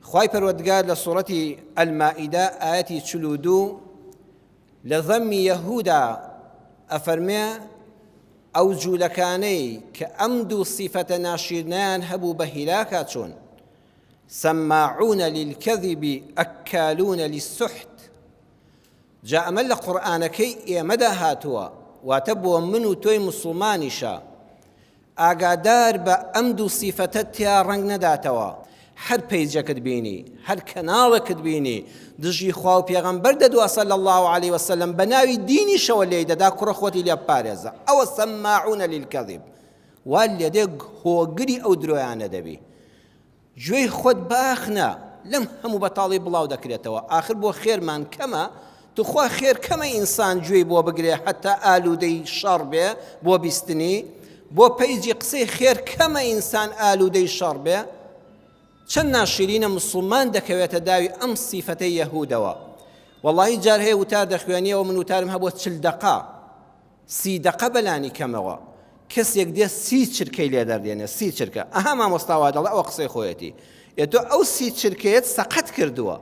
خوای پەروەردگار لە سوورەتی ئەلمائیدە ئایەتی 42 لە ذەمی یەهودا ئەفەرمێ ئەو جوولەکانەی کە ئەم دوو سیفەتە ناشرینیان هەبوو بە هیلاکە چۆن سەماعون للكذب ئەکالون للسحت جا ئەمە لە قورئانەکەی ئێمەدا هاتووە واتە بۆ من و تۆی موسڵمانیشە ئاگادار بە ئەم دوو سیفەتە تیا ڕەنگ نەداتەوە هەر پەیجەکەت بینی هەر کەناڵێکت بینی دژی خوا و پێغەمبەر دەدووە صلی الله علیه وسلم بە ناوی دینیشەوە لێی دەدا کوڕە خۆتی لێ بپارێزە ئەوە سەماعون للكذب وا لێدێ هۆگری ئەو درۆیانە دەبی گوێی خۆت باخنە لەم هەموو بەتاڵی بڵاو دەکرێتەوە ئاخر بۆ خێرمان کەمە توخوا خێر کەمە ئینسان گوێی بۆ بگرێ حتا ئالوودەی شەڕ بێ بۆ بیستنی بۆ پەیجی قسەی خێر کەمە ئینسان ئالوودەی شەڕ بێ چەند ناشرینە مسلمان دەکەوێتە داوی ئەم سیفەتەی یەهودەوە وەڵڵاهی جار هەیە وتار دەخوێنیەوە من وتارم هەبووە 40 دقە 30 دقە بەلانی کەمەوە کەسێک دێ 30 چرکەی لێ دەردێنێ 30 چرکە ئەها مامۆستاوا دەڵێ ئەوە قسەی خۆیەتی ئێتۆ ئەو 30 چرکەیەت سەقەت کردووە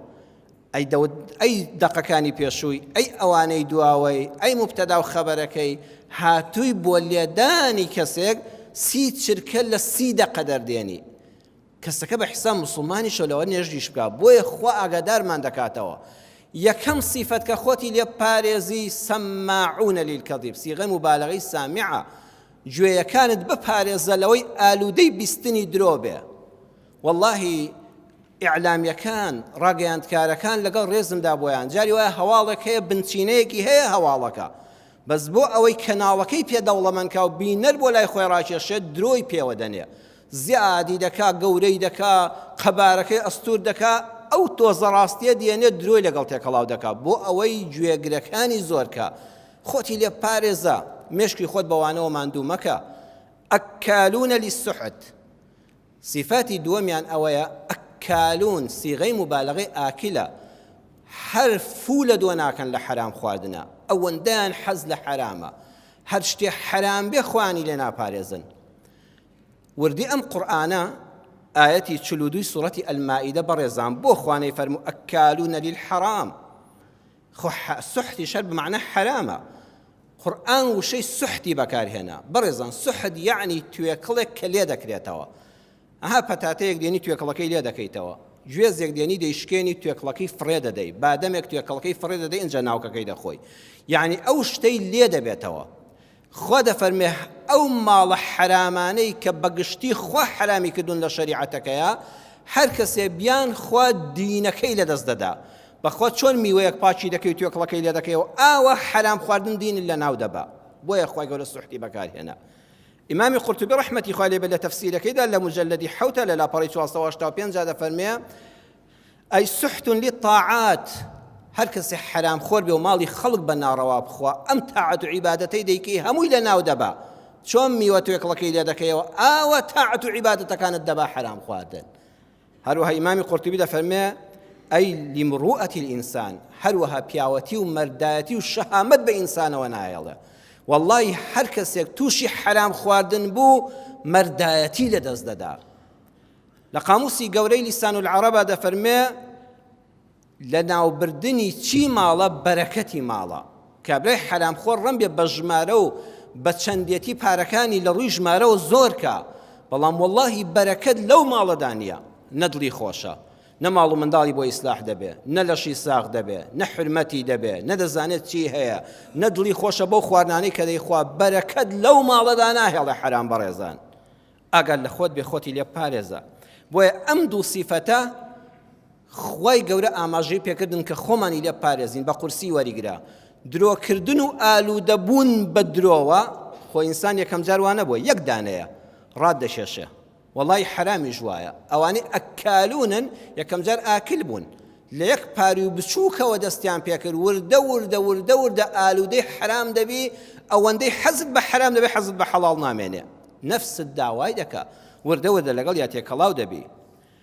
ئەی دقەکانی پێشووی ئەی ئەوانەی دواوەی ئەی مبتەدا و خەبەرەکەی هاتووی بۆ لێدانی کەسێک 30 چرکە لە 30 دقە دەردێنی کەسەکە بە حیساب موسڵمانیشە لەوە نێژدیش بکە بۆیە خوا ئاگادارمان دەکاتەوە یەکەم سیفەت کە خۆتی لێ پارێزی سەماعون للكذب سیغە مبالغەی سامعە گوێیەکانت بپارێزە لەوەی ئالوودەی بیستنی درۆ بێ واللهی ئیعلامیەکان ڕاگەیاندکارەکان لەگەڵ ڕێزمدا بۆیان جاری وایە هەواڵێک هەیە بنچینەیەکی هەیە هەواڵەکە بەس بۆ ئەوەی کەناڵەکەی پێدەوڵەمەندکە و بینەر بۆ لای خۆی ڕاکێشێت درۆی پێوە دەنێ زیادی دەکا گەورەی دەکا قەبارەکەی ئەستور دەکا ئەو تۆزە ڕاستیە دێنێت درۆی لەگەڵ تێکەڵاو دەکا بۆ ئەوەی گوێگرەکانی زۆرکە خۆتی لێ پارێزە مێشکی خۆت بەوانەوە ماندوو مەکە ئەکالون للسحت صفاتی دووەمیان ئەوەیە ئەکالون سیغەی مبالغەی ئاکلە هەر فوو لە دۆ ناکەن لە حرام خواردنە ئەوەندەیان حەز لە حرامە هەر شتێ حرام بێ خوانی لێ ناپارێزن وردی ئەم قورئانە ئایەتی 42 سوورەتی ئەلمائیدە بەڕێزان بۆ خوانەی فەرموو ئەکالون للحرام خۆ سحتی شەر بمعنە حرامە قورئان وشەی سحتی بەکارهێنا بەڕێزان سحت یعنی توێکڵێک کە لێ دەکرێتەوە ئەها پەتاتەیەک دێنی توێکڵەکەی لێ دەکەیتەوە گوێزێک دێنی دەیشکێنی توێکڵەکەی فڕێ دەدەی بادەمێک توێکڵەکەی فڕێ دەدەی ئەنجا ناوکەکەی دەخۆی یعنی ئەو شتەی لێ دەبێتەوە خوا دەفەرمێ ئەو ماڵە حرامانەی کە بەگشتی خوا حرامی کردوون لە شەریعەتەکەیە هەر کەسێ بیان خوا دینەکەی لەدەست دەدا بەخوا چۆن میوەیەک پاچی دەکەی توێکڵەکەی لێ دەکەیەوە ئاوە حرام خواردن دین لە ناو دەبا بۆیە خوای گەورە سوحتی بەکارهێنا ئیمامی قورتوبی ڕەحمەتی خوا لێ بێ لە تەفسیرەکەیدا لە مجەلەدی 7 لە لاپەڕی 485 جا دەفەرمێ ئەی سحت للطاعات هەر کەسێ حرام خۆر بێ و ماڵی خەڵک بە ناڕەوا بخوا ئەم تاعەت و عیبادەتەی دەیکەی هەمووی لە ناو دەبا چۆن میوە توێکڵەکەی لێ دەکەیەوە ئاوە تاعەت و عیبادەتەکانت دەبا حرام خواردن هەروەها ئیمامی قورتوبی دەفەرمێ ئەی لمروءەتی الئینسان هەروەها پیاوەتی و مەردایەتی و شەهامەت بە ئینسانەوە نایەڵێ واللهی هەر کەسێک تووشی حرام خواردن بوو مەردایەتی لەدەست دەدا لە قاموسی گەورەی لیسان العەرەبا دەفەرمێ لە ناوبردنی چی ماڵە بەرەکەتی ماڵە کابرای حرام خۆر ڕەن بێ بە ژمارە و بە چەندێتی پارەکانی لە ڕووی ژمارەوە زۆرکە بەڵام واللهی بەرەکەت لەو ماڵەدا نییە نەدڵی خۆشە نە ماڵ و منداڵی بۆ ئیسلاح دەبێ نە لەشی ساغ دەبێ نە حرمەتی دەبێ نەدەزانێت چی هەیە نەدڵی خۆشە بۆ خواردنانەی کە دەیخوا بەرەکەت لەو ماڵەدا ناهێڵە حرام بەڕێزان ئەگەر لە خۆت بێ خۆتی لێ پارێزە بۆیە ئەم دوو سیفەتە خوای گەورە ئاماژەی پێکردن کە خۆمانی لێ پارێزین بە قورسی وەریگرا درۆکردن و ئالوودەبوون بە درۆوە خۆ ئینسان یەکەم جار وانە بووە یەک دانەیە ڕاددەشێشێ واللهی حرامی ژوایە ئەوانەی ئەکالونن یەکەم جار ئاکل بوون لە یەک پاری و بچووکەوە دەستیان پێکرد وردە وردە وردە وردە ئالوودەی حرام دەبی ئەوەندەی حەزت بە حرام دەبێ حەزت بە حەڵاڵ نامێنێ نەفست داوای دەکا وردە وردە لەگەڵ یا تێکەڵاو دەبی